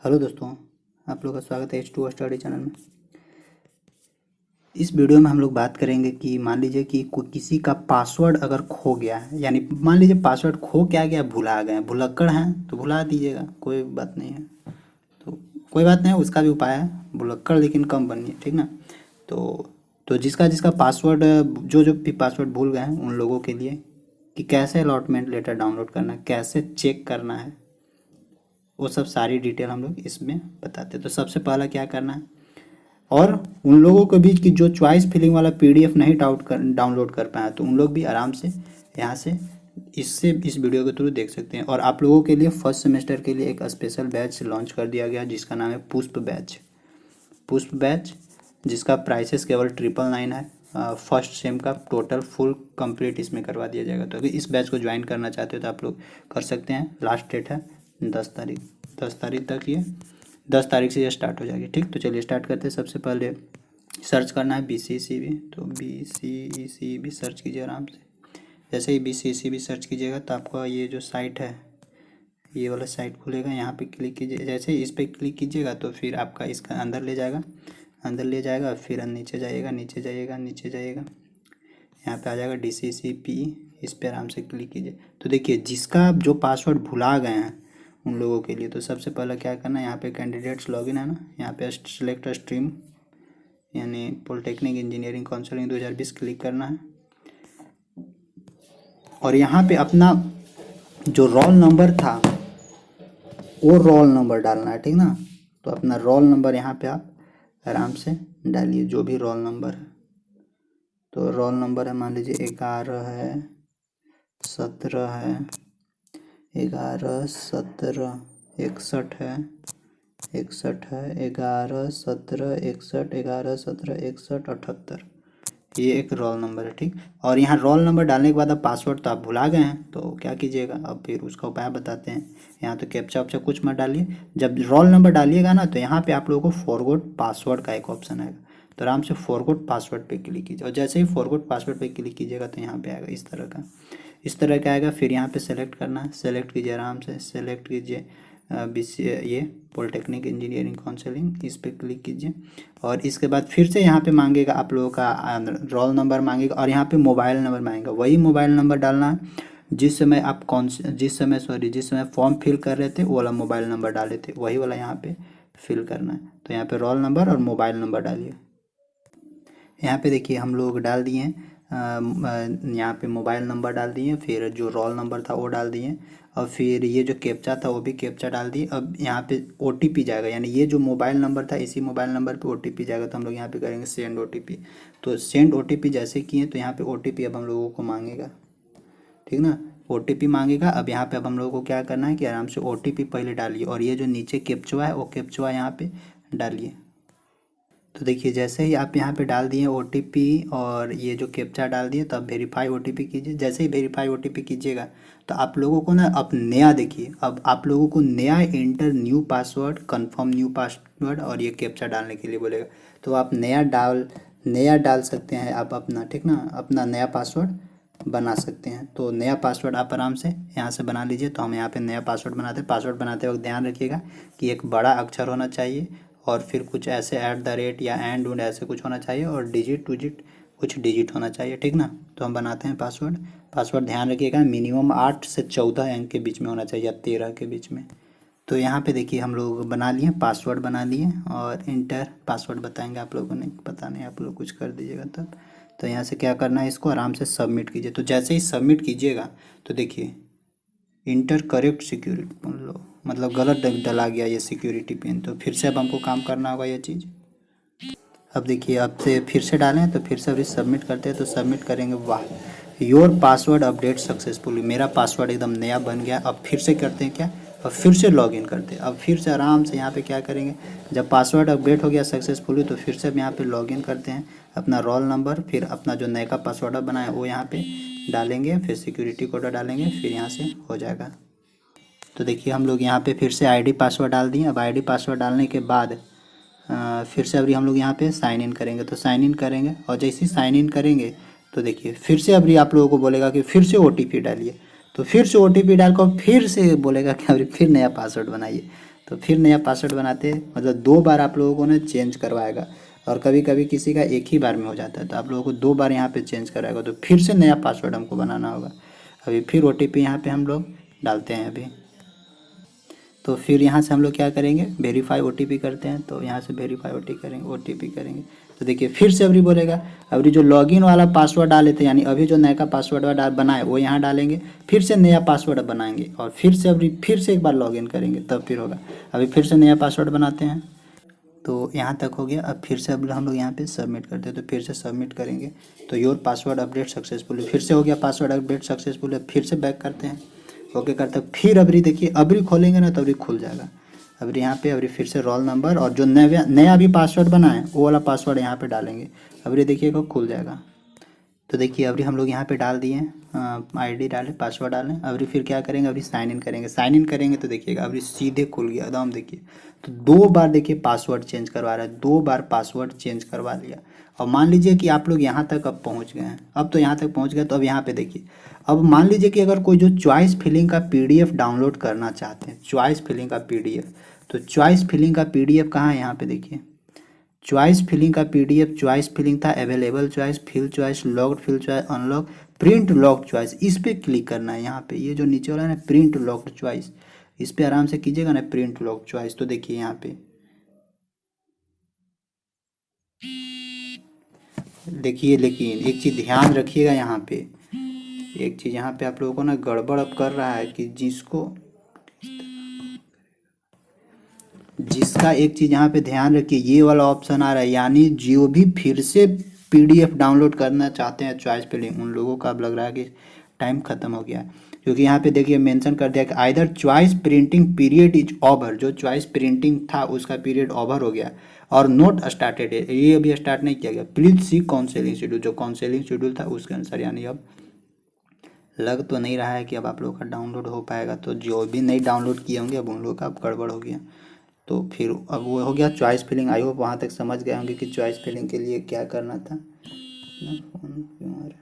Hello दोस्तों, आप लोगों का स्वागत है H2O स्टडी चैनल में। इस वीडियो में हम लोग बात करेंगे कि मान लीजिए कि किसी का पासवर्ड अगर खो गया है, यानी मान लीजिए पासवर्ड खो क्या गया, भुला गए, भुलक्कड़ हैं तो भुला दीजिएगा, कोई बात नहीं है। तो कोई बात नहीं, उसका भी उपाय है, भुलक्कड़ लेकिन कम बनिए, ठीक ना। तो जिसका जिसका पासवर्ड जो जो भी पासवर्ड भूल गए हैं उन लोगों के लिए कि कैसे अलॉटमेंट लेटर डाउनलोड करना है, कैसे चेक करना है, वो सब सारी डिटेल हम लोग इसमें बताते हैं। तो सबसे पहला क्या करना है, और उन लोगों के बीच की जो चॉइस फिलिंग वाला पीडीएफ नहीं डाउनलोड कर पाए तो उन लोग भी आराम से यहाँ से इस वीडियो के थ्रू देख सकते हैं। और आप लोगों के लिए फर्स्ट सेमेस्टर के लिए एक स्पेशल बैच लॉन्च कर दिया गया जिसका नाम है पुष्प बैच। पुष्प बैच जिसका प्राइसेस केवल 999 है। फर्स्ट सेम का टोटल फुल कंप्लीट इसमें करवा दिया जाएगा। तो अगर इस बैच को ज्वाइन करना चाहते हो तो आप लोग कर सकते हैं। लास्ट डेट है 10 तारीख, 10 तारीख तक ये 10 तारीख से ये स्टार्ट हो जाएगी। ठीक, तो चलिए स्टार्ट करते हैं। सबसे पहले सर्च करना है BCECB, तो BCECB सर्च कीजिए आराम से। जैसे ही BCECB सर्च कीजिएगा तो आपका ये जो साइट है, ये वाला साइट खुलेगा। यहाँ पे क्लिक कीजिए। जैसे ही इस पर क्लिक कीजिएगा तो फिर आपका इसका अंदर ले जाएगा, अंदर ले जाएगा। फिर नीचे जाइएगा, नीचे जाइएगा, नीचे जाइएगा, यहाँ पे आ जाएगा DCCP। इस पर आराम से क्लिक कीजिए। तो देखिए जिसका जो पासवर्ड भुला गए हैं उन लोगों के लिए तो सबसे पहले क्या करना है, यहाँ पे कैंडिडेट्स लॉगिन है ना, यहाँ पे सिलेक्ट स्ट्रीम यानी पॉलिटेक्निक इंजीनियरिंग काउंसलिंग 2020 क्लिक करना है। और यहाँ पे अपना जो रोल नंबर था वो रोल नंबर डालना है, ठीक ना। तो अपना रोल नंबर यहाँ पे आप आराम से डालिए, जो भी रोल नंबर है। तो रोल नंबर है, मान लीजिए 11 है, 17 है, 11 17 61 है, 61 है, 11 17 61, 11 17 61 78, ये एक रोल नंबर है। ठीक, और यहाँ रोल नंबर डालने के बाद अब पासवर्ड तो आप भुला गए हैं तो क्या कीजिएगा, अब फिर उसका उपाय बताते हैं। यहाँ तो कैप्चा वैप्चा कुछ मत डालिए। जब रोल नंबर डालिएगा ना तो यहाँ पे आप लोगों को फॉरगॉट पासवर्ड का एक ऑप्शन आएगा, तो आराम से फॉरगॉट पासवर्ड पे क्लिक कीजिए। और जैसे ही फॉरगॉट पासवर्ड पे क्लिक कीजिएगा तो यहाँ पे आएगा इस तरह का आएगा। फिर यहाँ पे सेलेक्ट करना है, सेलेक्ट कीजिए, आराम से सेलेक्ट कीजिए ये पॉलिटेक्निक इंजीनियरिंग काउंसलिंग, इस पर क्लिक कीजिए। और इसके बाद फिर से यहाँ पे मांगेगा आप लोगों का रोल नंबर मांगेगा, और यहाँ पे मोबाइल नंबर मांगेगा। वही मोबाइल नंबर डालना है जिस समय आप जिस समय फॉर्म फिल कर रहे थे वो वाला मोबाइल नंबर डाले थे, वही वाला यहाँ पे फिल करना है। तो यहाँ पे रोल नंबर और मोबाइल नंबर डालिए। यहाँ पे देखिए हम लोग डाल दिए हैं, यहाँ पे मोबाइल नंबर डाल दिए, फिर जो रोल नंबर था वो डाल दिए, और फिर ये जो कैप्चा था वो भी कैप्चा डाल दिए। अब यहाँ पे OTP जाएगा, यानी ये जो मोबाइल नंबर था इसी मोबाइल नंबर पे OTP जाएगा। तो हम लोग यहाँ पे करेंगे सेंड OTP। तो सेंड OTP जैसे किए तो यहाँ पे OTP अब हम लोगों को मांगेगा, ठीक ना, OTP मांगेगा। अब यहाँ पे अब हम लोगों को क्या करना है कि आराम से OTP पहले डालिए, और ये जो नीचे कैप्चा है वो कैप्चा यहाँ पे डालिए। तो देखिए जैसे ही आप यहाँ पे डाल दिए OTP और ये जो कैप्चा डाल दिए तो अब वेरीफाई OTP कीजिए। जैसे ही वेरीफाई OTP कीजिएगा तो आप लोगों को ना अब नया देखिए, अब आप लोगों को नया inter new password, confirm new password और ये कैप्चा डालने के लिए बोलेगा। तो आप नया डाल सकते हैं आप अपना, ठीक ना, अपना नया पासवर्ड बना सकते हैं। तो नया पासवर्ड आप आराम से यहाँ से बना लीजिए। तो हम यहाँ पे नया पासवर्ड बनाते हैं। पासवर्ड बनाते वक्त ध्यान रखिएगा कि एक बड़ा अक्षर होना चाहिए, और फिर कुछ ऐसे @ या एंड उंड ऐसे कुछ होना चाहिए, और डिजिट टूजिट कुछ डिजिट होना चाहिए, ठीक ना। तो हम बनाते हैं पासवर्ड ध्यान रखिएगा मिनिमम 8 से 14 अंक के बीच में होना चाहिए, या 13 के बीच में। तो यहाँ पे देखिए हम लोग बना लिए, पासवर्ड बना लिए, और इंटर पासवर्ड बताएंगे आप लोगों ने, पता नहीं आप लोग कुछ कर दीजिएगा तब। तो यहाँ से क्या करना है, इसको आराम से सबमिट कीजिए। तो जैसे ही सबमिट कीजिएगा तो देखिए इंटर करेक्ट सिक्योरिटी मतलब गलत डला गया ये सिक्योरिटी पिन। तो फिर से अब हमको काम करना होगा ये चीज़। अब देखिए अब से फिर से डालें, तो फिर से अभी सबमिट करते हैं। तो सबमिट करेंगे, वाह योर पासवर्ड अपडेट सक्सेसफुली, मेरा पासवर्ड एकदम नया बन गया। अब फिर से करते हैं क्या, अब फिर से लॉगिन करते हैं। अब फिर से आराम से यहाँ पे क्या करेंगे, जब पासवर्ड अपडेट हो गया सक्सेसफुली तो फिर से अब यहाँ पे लॉगिन करते हैं। अपना रोल नंबर, फिर अपना जो नया का पासवर्ड बनाया वो यहाँ पे डालेंगे, फिर सिक्योरिटी कोड डालेंगे, फिर यहाँ से हो जाएगा। तो देखिए हम लोग यहाँ पे फिर से ID पासवर्ड डाल दिए। अब ID पासवर्ड डालने के बाद फिर से अभी हम लोग यहाँ पे साइन इन करेंगे। तो साइन इन करेंगे, और जैसे ही साइन इन करेंगे तो देखिए फिर से अभी आप लोगों को बोलेगा कि फिर से OTP डालिए। तो फिर से OTP डालकर फिर से बोलेगा कि अभी फिर नया पासवर्ड बनाइए। तो फिर नया पासवर्ड बनाते हैं, मतलब 2 बार आप लोगों को ना चेंज करवाएगा। और कभी कभी किसी का एक ही बार में हो जाता है, तो आप लोगों को 2 बार यहाँ पे चेंज कराएगा, तो फिर से नया पासवर्ड हमको बनाना होगा। अभी फिर OTP यहाँ पे हम लोग डालते हैं अभी। तो फिर यहाँ से हम लोग क्या करेंगे, वेरीफाई OTP करते हैं। तो यहाँ से वेरीफाई OTP करेंगे। तो देखिए फिर से अभी बोलेगा, अभी जो लॉगिन वाला पासवर्ड डाले थे, यानी अभी जो नया का पासवर्ड बनाए वो यहाँ डालेंगे, फिर से नया पासवर्ड बनाएंगे और फिर से अभी फिर से एक बार लॉगिन करेंगे, तब फिर होगा। अभी फिर से नया पासवर्ड बनाते हैं। तो यहाँ तक हो गया। अब फिर से अब हम लोग यहाँ पे सबमिट करते हैं, तो फिर से सबमिट करेंगे। तो योर पासवर्ड अपडेट सक्सेसफुल, फिर से हो गया पासवर्ड अपडेट सक्सेसफुल है। फिर से बैक करते हैं, ओके करते हैं। फिर अभी देखिए अभी खोलेंगे ना तो अभी खुल जाएगा। अभी यहाँ पे अभी फिर से रोल नंबर और जो नया अभी पासवर्ड बना है वो वाला पासवर्ड यहाँ पे डालेंगे। अभी देखिएगा खुल जाएगा। तो देखिए अभी हम लोग यहाँ पे डाल दिए, ID डालें, पासवर्ड डालें। अभी फिर क्या करेंगे, अभी साइन इन करेंगे। साइन इन करेंगे तो देखिएगा अभी सीधे खुल गया एकदम। देखिए तो 2 बार देखिए पासवर्ड चेंज करवा रहा है, 2 बार पासवर्ड चेंज करवा लिया। और मान लीजिए कि आप लोग यहाँ तक अब पहुँच गए हैं, अब तो यहाँ तक पहुँच गए। तो अब यहाँ पे देखिए, अब मान लीजिए कि अगर कोई जो चॉइस फिलिंग का PDF डाउनलोड करना चाहते हैं, चॉइस फिलिंग का PDF, तो चॉइस फिलिंग का PDF कहाँ है, यहाँ पे देखिए चॉइस फिलिंग का PDF। चॉइस फिलिंग था available choice, fill choice, locked fill choice, unlock, print locked choice, इस पर क्लिक करना है। यहाँ पे ये जो नीचे वाला है ना प्रिंट लॉक्ड चॉइस, इस पर आराम से कीजिएगा ना प्रिंट लॉक्ड चॉइस। तो देखिए यहाँ पे देखिए, लेकिन एक चीज़ ध्यान रखिएगा, यहाँ पे एक चीज़ यहाँ पे आप लोगों को ना गड़बड़ अब कर रहा है कि जिसका एक चीज़ यहाँ पे ध्यान रखिए, ये वाला ऑप्शन आ रहा है, यानी जो भी फिर से PDF डाउनलोड करना चाहते हैं चॉइस फिलिंग, उन लोगों का अब लग रहा है कि टाइम ख़त्म हो गया है। क्योंकि यहाँ पे देखिए मेंशन कर दिया कि either choice printing period is over, जो चॉइस प्रिंटिंग था उसका पीरियड ओवर हो गया, और नोट स्टार्टेड है, ये अभी स्टार्ट नहीं किया गया। प्लीज सी काउंसलिंग शेड्यूल, जो काउंसलिंग शेड्यूल था उसके अनुसार, यानी अब लग तो नहीं रहा है कि अब आप लोगों का डाउनलोड हो पाएगा। तो जो भी नहीं डाउनलोड किए होंगे अब उन लोगों का अब गड़बड़ हो गया। तो फिर अब वो हो गया चॉइस फिलिंग। आई होप वहाँ तक समझ गए होंगे कि चॉइस फिलिंग के लिए क्या करना था। फोन क्यों आ रहा है?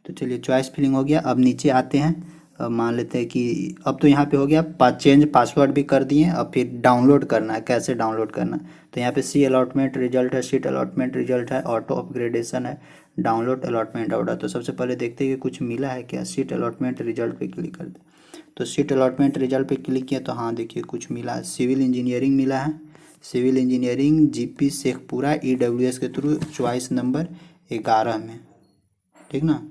तो चलिए चॉइस फिलिंग हो गया। अब नीचे आते हैं, अब मान लेते हैं कि अब तो यहाँ पे हो गया चेंज पासवर्ड भी कर दिए। अब फिर डाउनलोड करना है, कैसे डाउनलोड करना, तो यहाँ पे सी अलॉटमेंट रिजल्ट है, शीट अलॉटमेंट रिजल्ट है, ऑटो अपग्रेडेशन है, डाउनलोड अलॉटमेंट ऑर्डर। तो सबसे पहले देखते हैं कि कुछ मिला है क्या। शीट अलॉटमेंट रिजल्ट पे क्लिक करते हैं। तो शीट अलॉटमेंट रिजल्ट पे क्लिक किया तो हाँ देखिए कुछ मिला है। सिविल इंजीनियरिंग मिला है, civil engineering GP Sheikhpura EWS के थ्रू चॉइस नंबर 11 में, ठीक ना।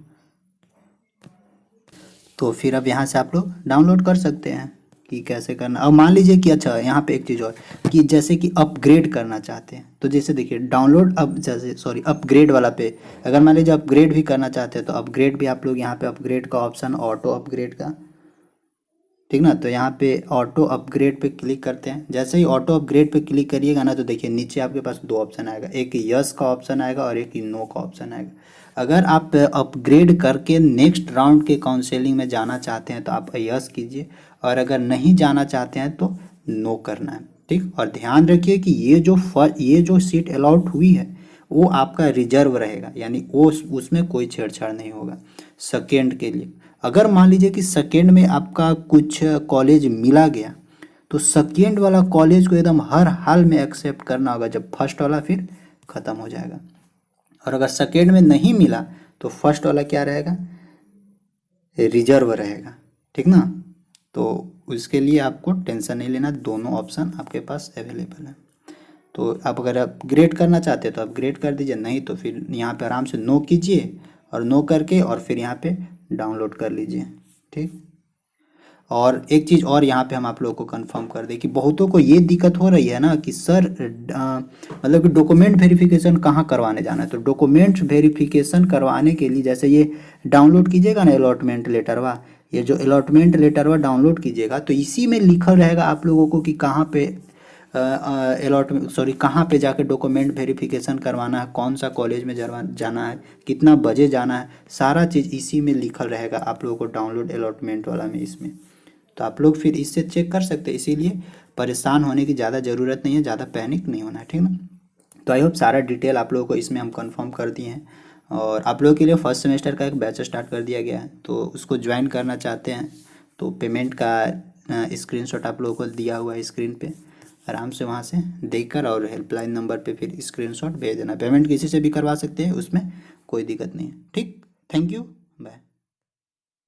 तो फिर अब यहाँ से आप लोग डाउनलोड कर सकते हैं कि कैसे करना। अब मान लीजिए कि अच्छा यहाँ पे एक चीज़ और, कि जैसे कि अपग्रेड करना चाहते हैं, तो जैसे देखिए डाउनलोड, अब जैसे सॉरी अपग्रेड वाला पे अगर मान लीजिए अपग्रेड भी करना चाहते हैं, तो अपग्रेड भी आप लोग यहाँ पे अपग्रेड का ऑप्शन, ऑटो अपग्रेड का, ठीक ना। तो यहाँ पे ऑटो अपग्रेड पे क्लिक करते हैं। जैसे ही ऑटो अपग्रेड पे क्लिक करिएगा ना, तो देखिए नीचे आपके पास 2 ऑप्शन आएगा, एक यस का ऑप्शन आएगा और एक नो का ऑप्शन आएगा। अगर आप अपग्रेड करके नेक्स्ट राउंड के काउंसलिंग में जाना चाहते हैं तो आप यस कीजिए, और अगर नहीं जाना चाहते हैं तो नो करना है, ठीक। और ध्यान रखिए कि ये जो सीट अलॉट हुई है वो आपका रिजर्व रहेगा, यानी वो उसमें कोई छेड़छाड़ नहीं होगा सेकेंड के लिए। अगर मान लीजिए कि सेकेंड में आपका कुछ कॉलेज मिला गया, तो सेकेंड वाला कॉलेज को एकदम हर हाल में एक्सेप्ट करना होगा, जब फर्स्ट वाला फिर ख़त्म हो जाएगा। और अगर सेकेंड में नहीं मिला तो फर्स्ट वाला क्या रहेगा, रिजर्व रहेगा, ठीक ना। तो उसके लिए आपको टेंशन नहीं लेना, दोनों ऑप्शन आपके पास अवेलेबल है। तो आप अगर अपग्रेड करना चाहते हैं तो अपग्रेड कर दीजिए, नहीं तो फिर यहाँ पे आराम से नो कीजिए, और नो करके और फिर यहाँ पे डाउनलोड कर लीजिए, ठीक। और एक चीज़ और यहाँ पे हम आप लोगों को कंफर्म कर दें कि बहुतों को ये दिक्कत हो रही है ना कि सर मतलब कि डॉक्यूमेंट वेरिफिकेशन कहाँ करवाने जाना है। तो डॉक्यूमेंट वेरिफिकेशन करवाने के लिए जैसे ये डाउनलोड कीजिएगा ना अलॉटमेंट लेटरवा, ये जो अलॉटमेंट लेटरवा डाउनलोड कीजिएगा तो इसी में लिखा रहेगा आप लोगों को कि कहाँ पे कहाँ पे जाके डॉक्यूमेंट वेरिफिकेशन करवाना है, कौन सा कॉलेज में जाना है, कितना बजे जाना है, सारा चीज़ इसी में लिखा रहेगा आप लोगों को डाउनलोड अलॉटमेंट वाला में इसमें। तो आप लोग फिर इससे चेक कर सकते हैं, इसीलिए परेशान होने की ज़्यादा ज़रूरत नहीं है, ज़्यादा पैनिक नहीं होना है, ठीक ना। तो आई होप सारा डिटेल आप लोगों को इसमें हम कंफर्म कर दिए हैं। और आप लोगों के लिए फर्स्ट सेमेस्टर का एक बैच स्टार्ट कर दिया गया है, तो उसको ज्वाइन करना चाहते हैं तो पेमेंट का स्क्रीनशॉट आप लोगों को दिया हुआ है स्क्रीन पे, आराम से वहाँ से देखकर और हेल्पलाइन नंबर पे फिर स्क्रीनशॉट भेज देना। पेमेंट किसी से भी करवा सकते हैं, उसमें कोई दिक्कत नहीं है। ठीक, थैंक यू, बाय।